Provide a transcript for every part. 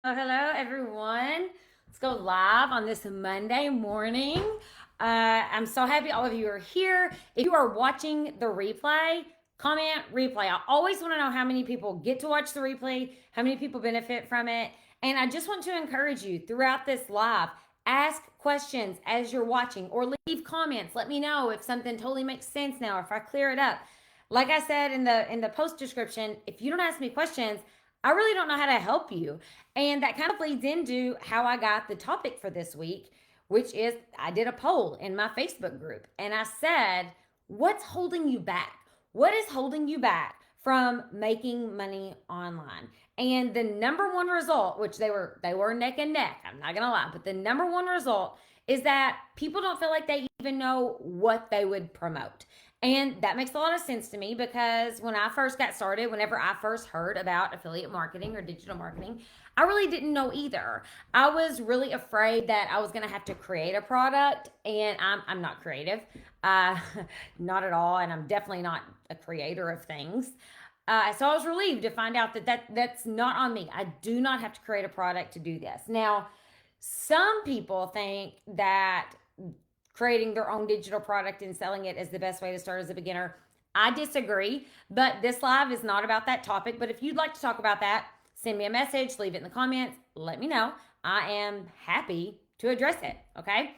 Oh, hello, everyone. Let's go live on this Monday morning. I'm so happy all of you are here. If you are watching the replay, comment replay. I always want to know how many people get to watch the replay, how many people benefit from it. And I just want to encourage you throughout this live, ask questions as you're watching or leave comments. Let me know if something totally makes sense now, if I clear it up. Like I said in the post description, if you don't ask me questions, I really don't know how to help you. And that kind of leads into how I got the topic for this week, which is I did a poll in my Facebook group and I said, what's holding you back? What is holding you back from making money online? And the number one result, which they were neck and neck, I'm not gonna lie, but the number one result is that people don't feel like they even know what they would promote. And that makes a lot of sense to me because when I first got started, whenever I first heard about affiliate marketing or digital marketing, I really didn't know either. I was really afraid that I was going to have to create a product, and I'm not creative, uh, not at all, and I'm definitely not a creator of things. So I was relieved to find out that's not on me. I do not have to create a product to do this. Now, some people think that creating their own digital product and selling it is the best way to start as a beginner. I disagree, but this live is not about that topic. But if you'd like to talk about that, send me a message, leave it in the comments, let me know. I am happy to address it, okay?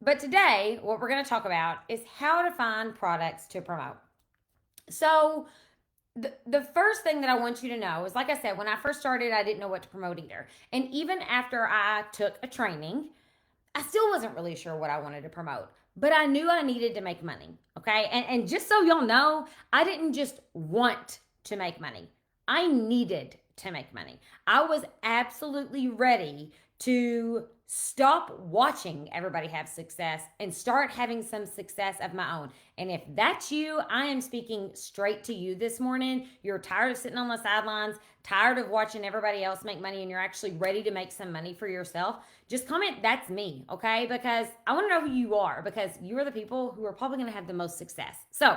But today, what we're going to talk about is how to find products to promote. So, the first thing that I want you to know is like I said, when I first started, I didn't know what to promote either. And even after I took a training, I still wasn't really sure what I wanted to promote, but I knew I needed to make money. Okay. And just so y'all know, I didn't just want to make money, I needed to make money. I was absolutely ready to stop watching everybody have success and start having some success of my own. And if that's you, I am speaking straight to you this morning. You're tired of sitting on the sidelines, tired of watching everybody else make money, and you're actually ready to make some money for yourself. Just comment, that's me, okay? Because I want to know who you are because you are the people who are probably going to have the most success. So,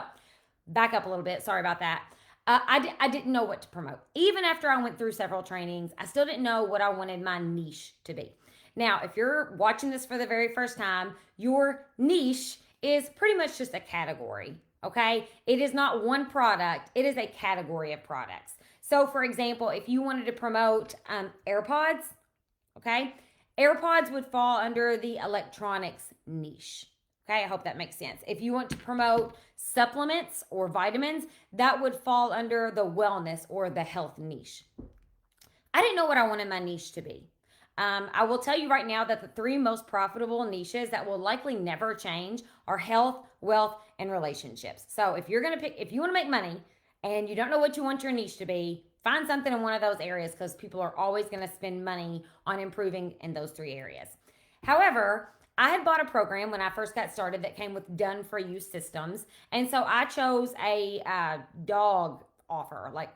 back up a little bit. Sorry about that. I didn't know what to promote. Even after I went through several trainings, I still didn't know what I wanted my niche to be. Now, if you're watching this for the very first time, your niche is pretty much just a category, okay? It is not one product, it is a category of products. So, for example, if you wanted to promote AirPods, okay, AirPods would fall under the electronics niche. Okay, I hope that makes sense. If you want to promote supplements or vitamins, that would fall under the wellness or the health niche. I didn't know what I wanted my niche to be. I will tell you right now that the three most profitable niches that will likely never change are health, wealth, and relationships. So if you're gonna pick, if you want to make money and you don't know what you want your niche to be, find something in one of those areas because people are always going to spend money on improving in those three areas. However, I had bought a program when I first got started that came with done for you systems. And so I chose a dog offer, like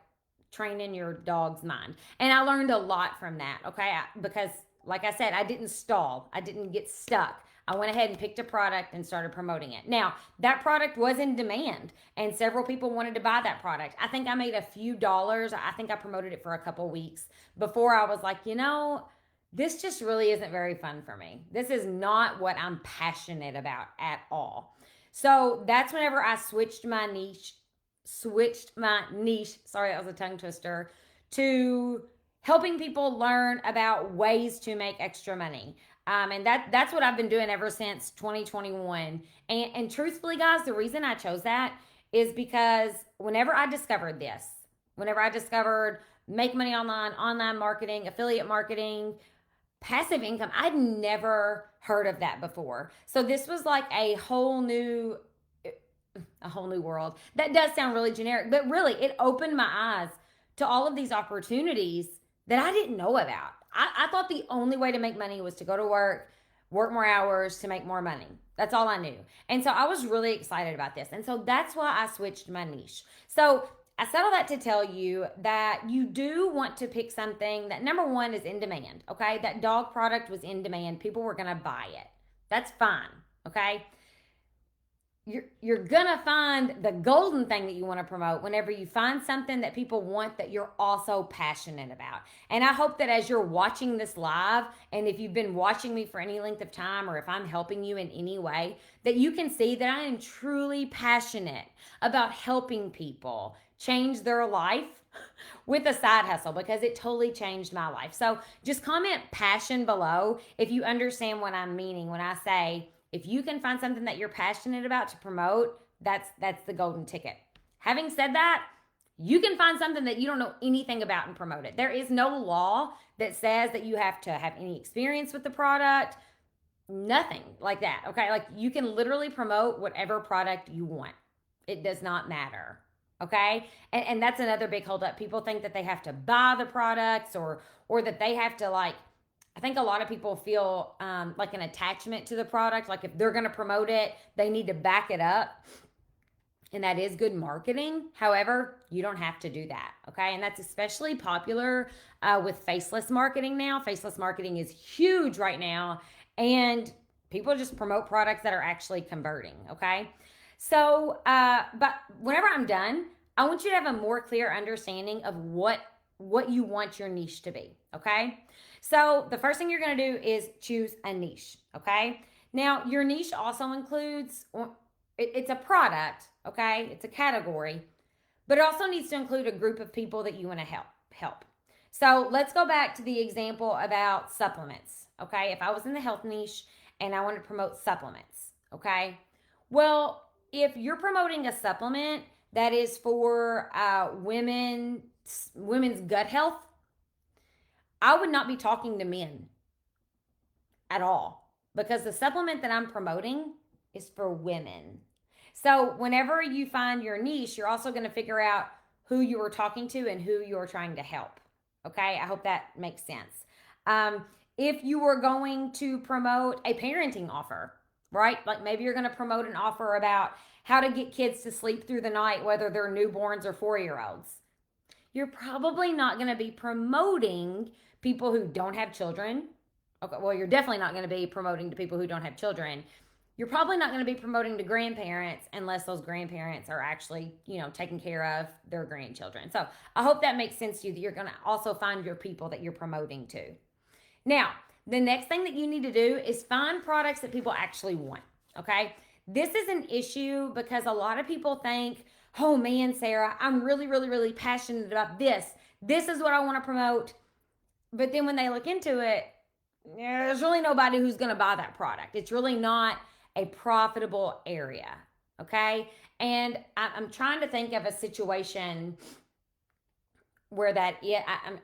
training your dog's mind. And I learned a lot from that, okay? Because, like I said, I didn't stall, I didn't get stuck. I went ahead and picked a product and started promoting it. Now, that product was in demand and several people wanted to buy that product. I think I made a few dollars. I think I promoted it for a couple weeks before I was like, this just really isn't very fun for me. This is not what I'm passionate about at all. So that's whenever I switched my niche, sorry, that was a tongue twister, to helping people learn about ways to make extra money. And that's what I've been doing ever since 2021. And truthfully, guys, the reason I chose that is because whenever I discovered make money online, online marketing, affiliate marketing, passive income, I'd never heard of that before. So this was like a whole new world. That does sound really generic, but really it opened my eyes to all of these opportunities that I didn't know about. I thought the only way to make money was to go to work more hours to make more money. That's all I knew. And so I was really excited about this. And so that's why I switched my niche. So I said all that to tell you that you do want to pick something that, number one, is in demand. Okay. That dog product was in demand. People were going to buy it. That's fine. Okay. you're gonna find the golden thing that you want to promote whenever you find something that people want that you're also passionate about. And I hope that as you're watching this live, and if you've been watching me for any length of time, or if I'm helping you in any way, that you can see that I am truly passionate about helping people change their life with a side hustle, because it totally changed my life. So just comment passion below if you understand what I'm meaning when I say, if you can find something that you're passionate about to promote, that's the golden ticket. Having said that, you can find something that you don't know anything about and promote it. There is no law that says that you have to have any experience with the product. Nothing like that. Okay? Like, you can literally promote whatever product you want. It does not matter. Okay? And that's another big holdup. People think that they have to buy the products, or that they have to, like, I think a lot of people feel like an attachment to the product. Like, if they're going to promote it, they need to back it up. And that is good marketing. However, you don't have to do that. Okay. And that's especially popular with faceless marketing now. Faceless marketing is huge right now. And people just promote products that are actually converting. Okay. So, but whenever I'm done, I want you to have a more clear understanding of what you want your niche to be. Okay. So the first thing you're going to do is choose a niche, okay? Now, your niche also includes, it's a product, okay? It's a category, but it also needs to include a group of people that you want to help. So let's go back to the example about supplements, okay? If I was in the health niche and I want to promote supplements, okay? Well, if you're promoting a supplement that is for women's gut health, I would not be talking to men at all, because the supplement that I'm promoting is for women. So whenever you find your niche, you're also going to figure out who you are talking to and who you're trying to help. Okay, I hope that makes sense. If you were going to promote a parenting offer, right? Like, maybe you're going to promote an offer about how to get kids to sleep through the night, whether they're newborns or 4-year-olds. You're probably not going to be promoting people who don't have children. Okay, well, you're definitely not going to be promoting to people who don't have children. You're probably not going to be promoting to grandparents unless those grandparents are actually, taking care of their grandchildren. So I hope that makes sense to you, that you're going to also find your people that you're promoting to. Now, the next thing that you need to do is find products that people actually want. Okay. This is an issue because a lot of people think, oh man, Sarah, I'm really, really, really passionate about this. This is what I want to promote. But then when they look into it, there's really nobody who's going to buy that product. It's really not a profitable area. Okay. And I'm trying to think of a situation where that, I'm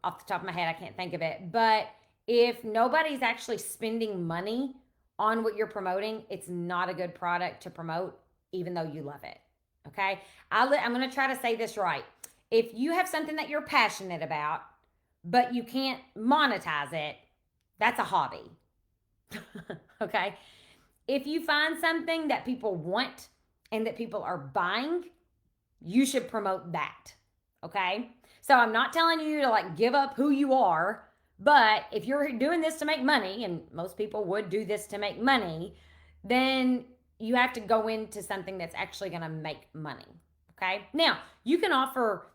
off the top of my head, I can't think of it. But if nobody's actually spending money on what you're promoting, it's not a good product to promote, even though you love it. Okay. I'm going to try to say this right. If you have something that you're passionate about, but you can't monetize it, that's a hobby. Okay. If you find something that people want and that people are buying, you should promote that. Okay. So I'm not telling you to give up who you are, but if you're doing this to make money, and most people would do this to make money, then you have to go into something that's actually going to make money. Okay. Now, you can offer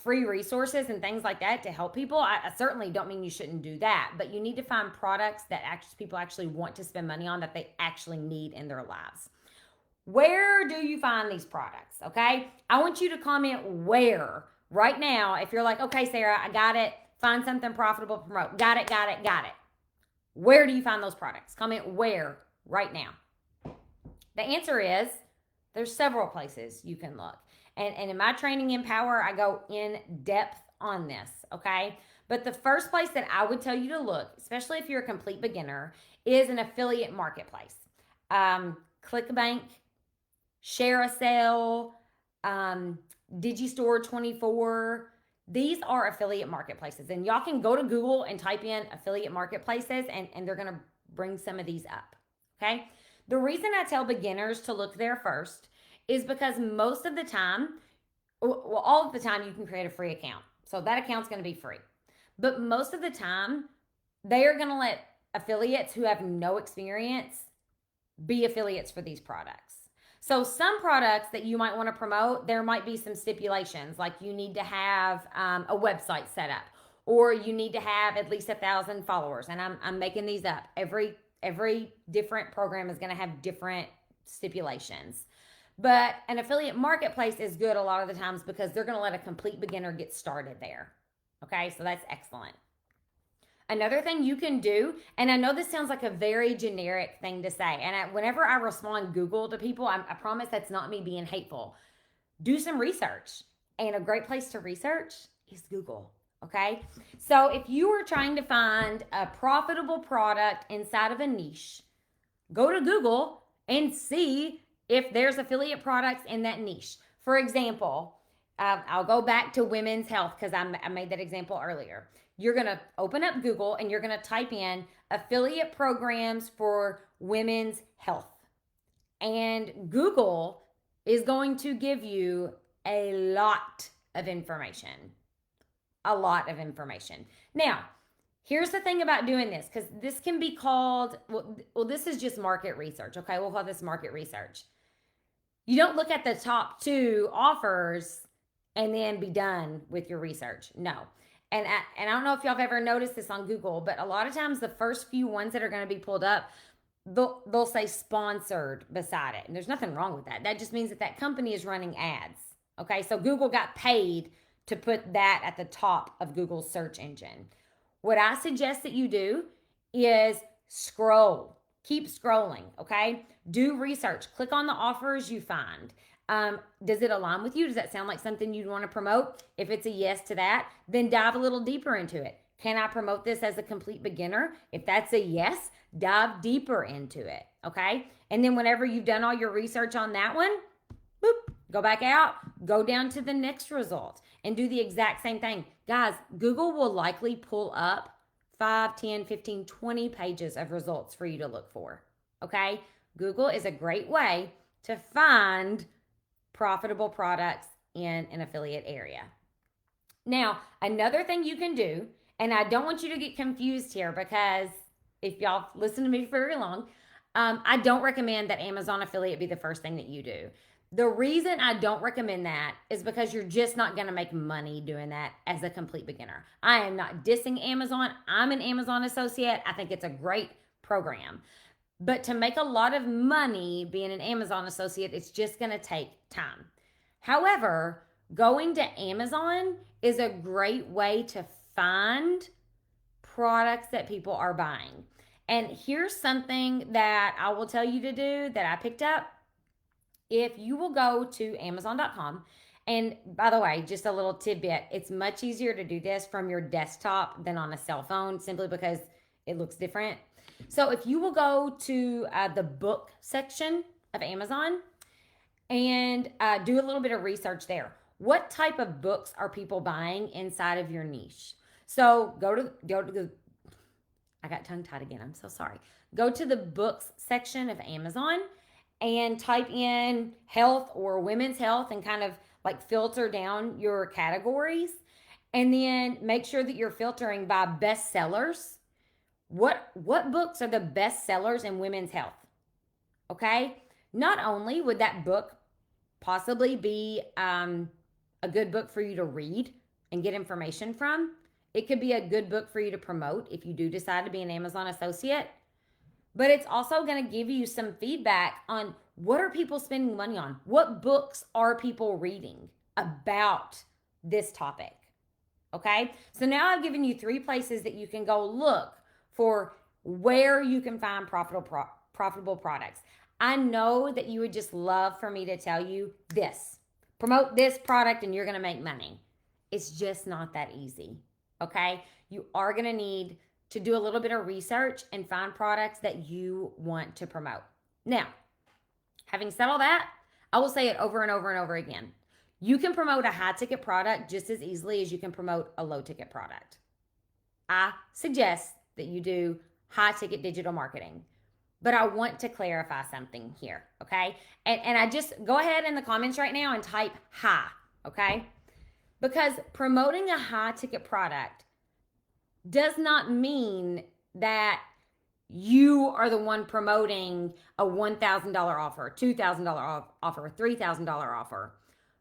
free resources and things like that to help people. I certainly don't mean you shouldn't do that, but you need to find products that people actually want to spend money on, that they actually need in their lives. Where do you find these products? Okay. I want you to comment where right now. If you're like, okay, Sarah, I got it. Find something profitable, promote. Got it. Where do you find those products? Comment where right now. The answer is there's several places you can look. And in my training Empower, I go in depth on this, okay? But the first place that I would tell you to look, especially if you're a complete beginner, is an affiliate marketplace. ClickBank, ShareASale, Digistore24. These are affiliate marketplaces. And y'all can go to Google and type in affiliate marketplaces, and they're going to bring some of these up, okay? The reason I tell beginners to look there first is because most of the time, well, all of the time, you can create a free account. So that account's going to be free. But most of the time, they are going to let affiliates who have no experience be affiliates for these products. So some products that you might want to promote, there might be some stipulations, like you need to have a website set up, or you need to have at least 1,000 followers. And I'm making these up. Every different program is going to have different stipulations. But an affiliate marketplace is good a lot of the times because they're going to let a complete beginner get started there. Okay, so that's excellent. Another thing you can do, and I know this sounds like a very generic thing to say, and whenever I respond Google to people, I promise that's not me being hateful. Do some research, and a great place to research is Google. Okay, so if you are trying to find a profitable product inside of a niche, go to Google and see if there's affiliate products in that niche. For example, I'll go back to women's health because I made that example earlier. You're going to open up Google and you're going to type in affiliate programs for women's health. And Google is going to give you a lot of information. A lot of information. Now, here's the thing about doing this, because this can be called, well, this is just market research. Okay, we'll call this market research. You don't look at the top 2 offers and then be done with your research. No. And I don't know if y'all have ever noticed this on Google, but a lot of times the first few ones that are going to be pulled up, they'll say sponsored beside it. And there's nothing wrong with that. That just means that company is running ads. Okay, so Google got paid to put that at the top of Google's search engine. What I suggest that you do is scroll. Keep scrolling, okay? Do research. Click on the offers you find. Does it align with you? Does that sound like something you'd want to promote? If it's a yes to that, then dive a little deeper into it. Can I promote this as a complete beginner? If that's a yes, dive deeper into it, okay? And then whenever you've done all your research on that one, boop, go back out, go down to the next result and do the exact same thing. Guys, Google will likely pull up 5, 10, 15, 20 pages of results for you to look for, okay? Google is a great way to find profitable products in an affiliate area. Now, another thing you can do, and I don't want you to get confused here because if y'all listen to me for very long, I don't recommend that Amazon affiliate be the first thing that you do. The reason I don't recommend that is because you're just not going to make money doing that as a complete beginner. I am not dissing Amazon. I'm an Amazon associate. I think it's a great program. But to make a lot of money being an Amazon associate, it's just going to take time. However, going to Amazon is a great way to find products that people are buying. And here's something that I will tell you to do that I picked up. If you will go to Amazon.com, and by the way, just a little tidbit, it's much easier to do this from your desktop than on a cell phone simply because it looks different. So if you will go to the book section of Amazon and do a little bit of research there. What type of books are people buying inside of your niche? So go to the, I got tongue tied again. I'm so sorry. Go to the books section of Amazon and type in health or women's health and kind of like filter down your categories. And then make sure that you're filtering by bestsellers. What books are the best sellers in women's health? Okay. Not only would that book possibly be a good book for you to read and get information from, it could be a good book for you to promote if you do decide to be an Amazon associate. But it's also going to give you some feedback on what are people spending money on? What books are people reading about this topic? Okay. So now I've given you 3 places that you can go look for where you can find profitable products. I know that you would just love for me to tell you this. Promote this product and you're going to make money. It's just not that easy. Okay? You are going to need to do a little bit of research and find products that you want to promote. Now, having said all that, I will say it over and over and over again. You can promote a high ticket product just as easily as you can promote a low ticket product. I suggest that you do high ticket digital marketing. But I want to clarify something here, okay? And I just go ahead in the comments right now and type high, okay? Because promoting a high ticket product does not mean that you are the one promoting a $1,000 offer, $2,000 offer, $3,000 offer.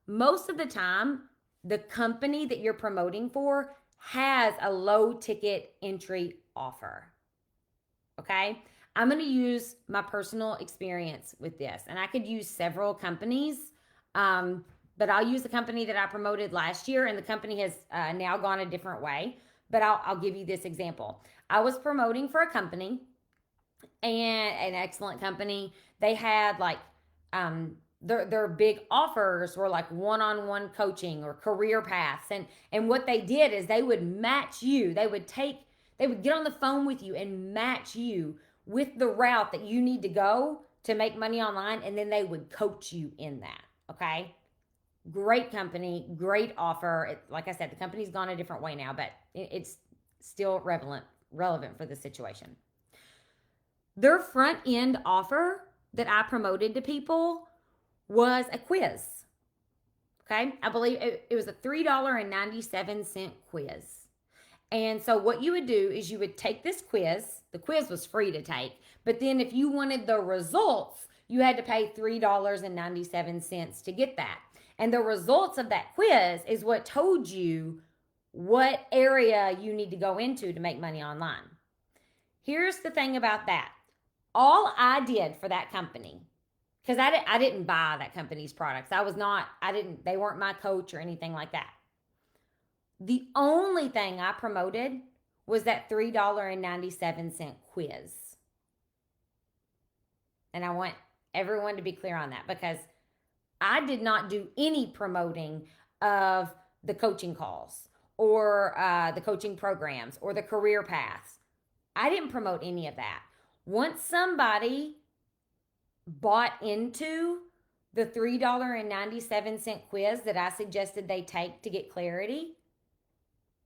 Most of the time, the company that you're promoting for has a low ticket entry offer. Okay? I'm going to use my personal experience with this, and I could use several companies, but I'll use the company that I promoted last year, and the company has now gone a different way. But I'll give you this example. I was promoting for a company, and an excellent company. They had like their big offers were like one-on-one coaching or career paths, and what they did is they would match you. They would get on the phone with you and match you with the route that you need to go to make money online, and then they would coach you in that. Okay, great company, great offer. Like I said, the company's gone a different way now, but it's still relevant for the situation. Their front end offer that I promoted to people was a quiz. Okay, I believe it was a $3.97 quiz. And so what you would do is you would take this quiz. The quiz was free to take, but then if you wanted the results, you had to pay $3.97 to get that. And the results of that quiz is what told you what area you need to go into to make money online. Here's the thing about that. All I did for that company, because I didn't buy that company's products. They weren't my coach or anything like that. The only thing I promoted was that $3.97 quiz. And I want everyone to be clear on that, because I did not do any promoting of the coaching calls or the coaching programs or the career paths. I didn't promote any of that. Once somebody bought into the $3.97 quiz that I suggested they take to get clarity,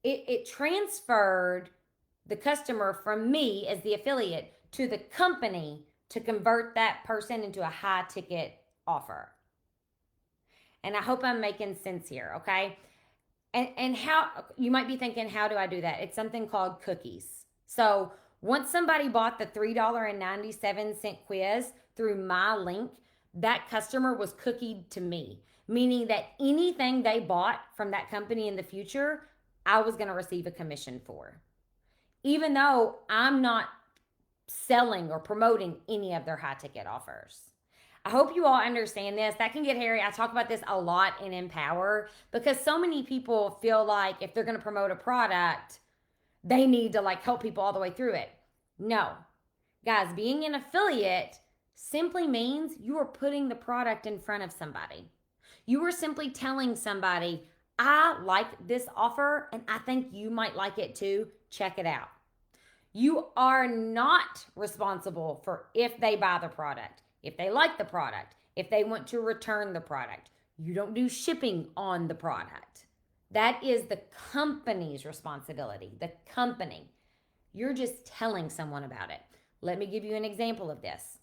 it transferred the customer from me as the affiliate to the company to convert that person into a high ticket offer. And I hope I'm making sense here, okay? And how you might be thinking, how do I do that? It's something called cookies. So once somebody bought the $3.97 quiz through my link, that customer was cookied to me, meaning that anything they bought from that company in the future, I was going to receive a commission for, even though I'm not selling or promoting any of their high ticket offers. I hope you all understand this. That can get hairy. I talk about this a lot in Empower, because so many people feel like if they're going to promote a product, they need to like help people all the way through it. No, guys, being an affiliate simply means you are putting the product in front of somebody. You are simply telling somebody, I like this offer and I think you might like it too. Check it out. You are not responsible for if they buy the product, if they like the product, if they want to return the product. You don't do shipping on the product. That is the company's responsibility, the company. You're just telling someone about it. Let me give you an example of this.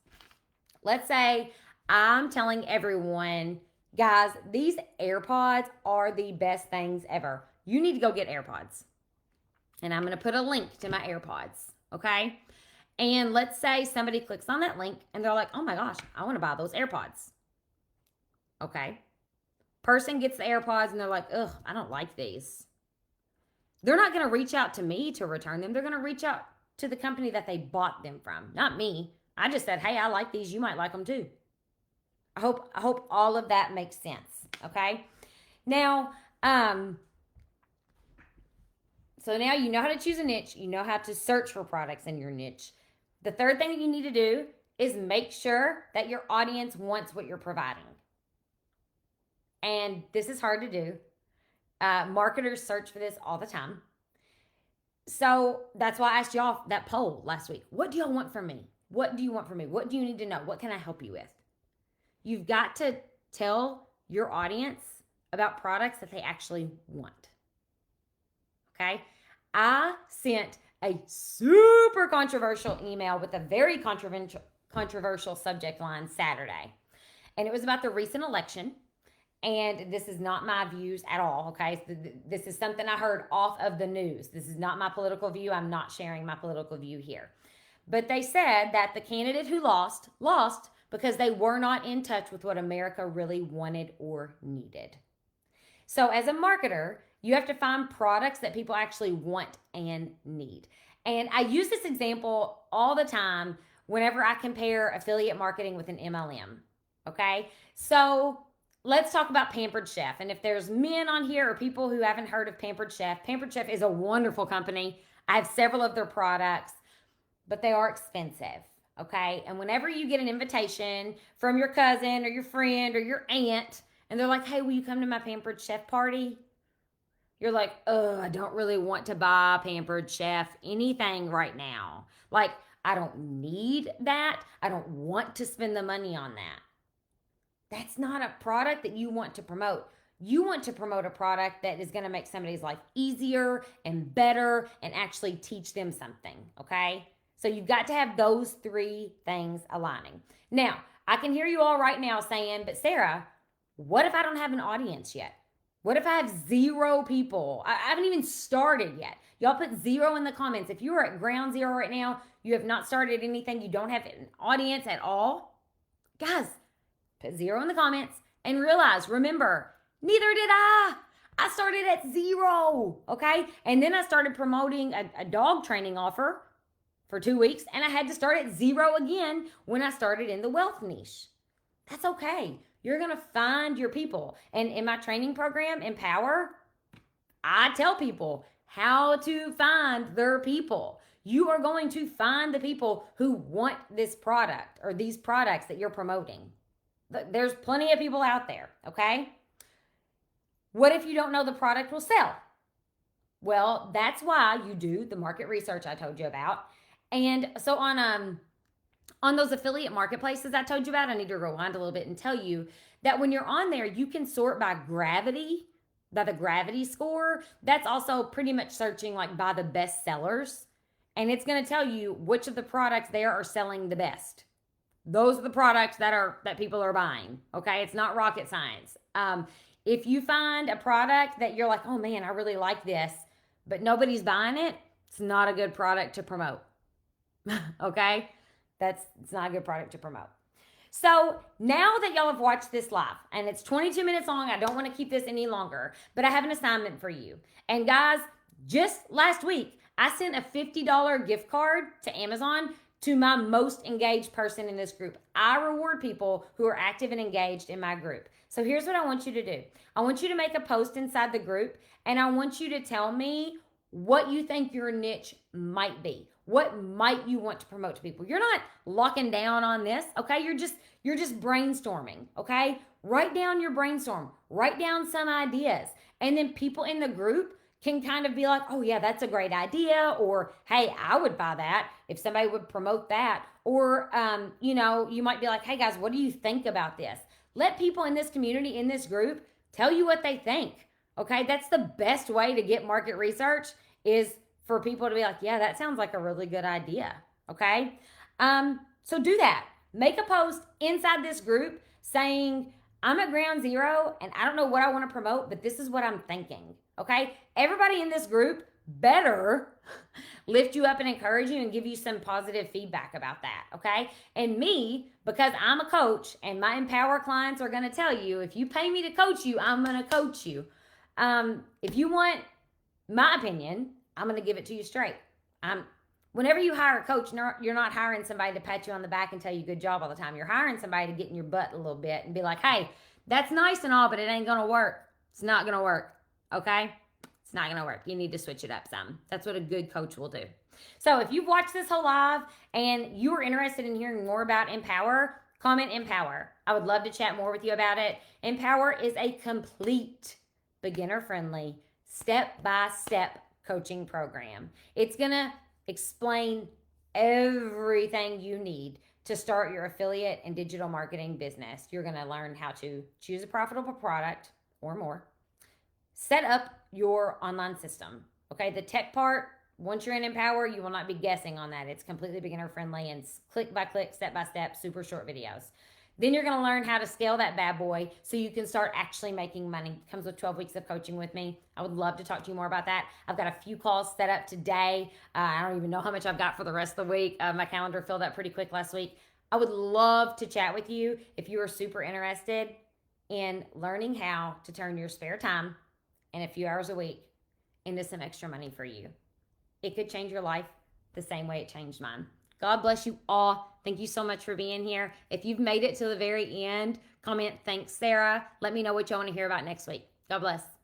Let's say I'm telling everyone, guys, these AirPods are the best things ever. You need to go get AirPods. And I'm going to put a link to my AirPods, okay? And let's say somebody clicks on that link and they're like, oh my gosh, I want to buy those AirPods. Okay. Person gets the AirPods and they're like, ugh, I don't like these. They're not going to reach out to me to return them. They're going to reach out to the company that they bought them from, not me. I just said, hey, I like these. You might like them too. I hope all of that makes sense. Okay. Now, so now you know how to choose a niche. You know how to search for products in your niche. The third thing that you need to do is make sure that your audience wants what you're providing. And this is hard to do. Marketers search for this all the time. So that's why I asked y'all that poll last week. What do y'all want from me? What do you want from me? What do you need to know? What can I help you with? You've got to tell your audience about products that they actually want. Okay? I sent a super controversial email with a very controversial subject line Saturday. And it was about the recent election. And this is not my views at all, okay? This is something I heard off of the news. This is not my political view. I'm not sharing my political view here. But they said that the candidate who lost because they were not in touch with what America really wanted or needed. So, as a marketer, you have to find products that people actually want and need. And I use this example all the time whenever I compare affiliate marketing with an MLM. Okay. So, let's talk about Pampered Chef. And if there's men on here or people who haven't heard of Pampered Chef is a wonderful company. I have several of their products, but they are expensive. Okay. And whenever you get an invitation from your cousin or your friend or your aunt, and they're like, hey, will you come to my Pampered Chef party? You're like, oh, I don't really want to buy Pampered Chef anything right now. Like, I don't need that. I don't want to spend the money on that. That's not a product that you want to promote. You want to promote a product that is going to make somebody's life easier and better and actually teach them something, okay? So you've got to have those three things aligning. Now, I can hear you all right now saying, but Sarah, what if I don't have an audience yet? What if I have 0 people? I haven't even started yet. Y'all put 0 in the comments. If you are at ground zero right now, you have not started anything, you don't have an audience at all, guys, put 0 in the comments and realize, remember, neither did I. I started at 0, okay? And then I started promoting a dog training offer for 2 weeks, and I had to start at 0 again when I started in the wealth niche. That's okay. You're going to find your people. And in my training program, Empower, I tell people how to find their people. You are going to find the people who want this product or these products that you're promoting. There's plenty of people out there, okay? What if you don't know the product will sell? Well, that's why you do the market research I told you about. And so on those affiliate marketplaces I told you about, I need to rewind a little bit and tell you that when you're on there, you can sort by gravity, by the gravity score. That's also pretty much searching like by the best sellers. And it's going to tell you which of the products there are selling the best. Those are the products that people are buying. Okay. It's not rocket science. If you find a product that you're like, oh man, I really like this, but nobody's buying it, it's not a good product to promote. Okay. It's not a good product to promote. So now that y'all have watched this live and it's 22 minutes long, I don't want to keep this any longer, but I have an assignment for you. And guys, just last week, I sent a $50 gift card to Amazon to my most engaged person in this group. I reward people who are active and engaged in my group. So here's what I want you to do. I want you to make a post inside the group, and I want you to tell me what you think your niche might be. What might you want to promote to people? You're not locking down on this, okay? You're just brainstorming, okay? Write down your brainstorm. Write down some ideas. And then people in the group can kind of be like, oh yeah, that's a great idea. Or, hey, I would buy that if somebody would promote that. Or, you might be like, hey guys, what do you think about this? Let people in this community, in this group, tell you what they think, okay? That's the best way to get market research is for people to be like, yeah, that sounds like a really good idea, okay? So do that. Make a post inside this group saying, I'm at ground zero and I don't know what I want to promote, but this is what I'm thinking, okay? Everybody in this group better lift you up and encourage you and give you some positive feedback about that, okay? And me, because I'm a coach and my Empower clients are going to tell you, if you pay me to coach you, I'm going to coach you. If you want my opinion, I'm going to give it to you straight. Whenever you hire a coach, you're not hiring somebody to pat you on the back and tell you good job all the time. You're hiring somebody to get in your butt a little bit and be like, hey, that's nice and all, but it ain't going to work. It's not going to work, okay? It's not going to work. You need to switch it up some. That's what a good coach will do. So if you've watched this whole live and you are interested in hearing more about Empower, comment Empower. I would love to chat more with you about it. Empower is a complete beginner-friendly, step-by-step coaching program. It's going to explain everything you need to start your affiliate and digital marketing business. You're going to learn how to choose a profitable product or more, set up your online system. Okay, the tech part, once you're in Empower, you will not be guessing on that. It's completely beginner friendly and click by click, step by step, super short videos. Then you're going to learn how to scale that bad boy so you can start actually making money. It comes with 12 weeks of coaching with me. I would love to talk to you more about that. I've got a few calls set up today. I don't even know how much I've got for the rest of the week. My calendar filled up pretty quick last week. I would love to chat with you if you are super interested in learning how to turn your spare time and a few hours a week into some extra money for you. It could change your life the same way it changed mine. God bless you all. Thank you so much for being here. If you've made it to the very end, comment, thanks, Sarah. Let me know what you want to hear about next week. God bless.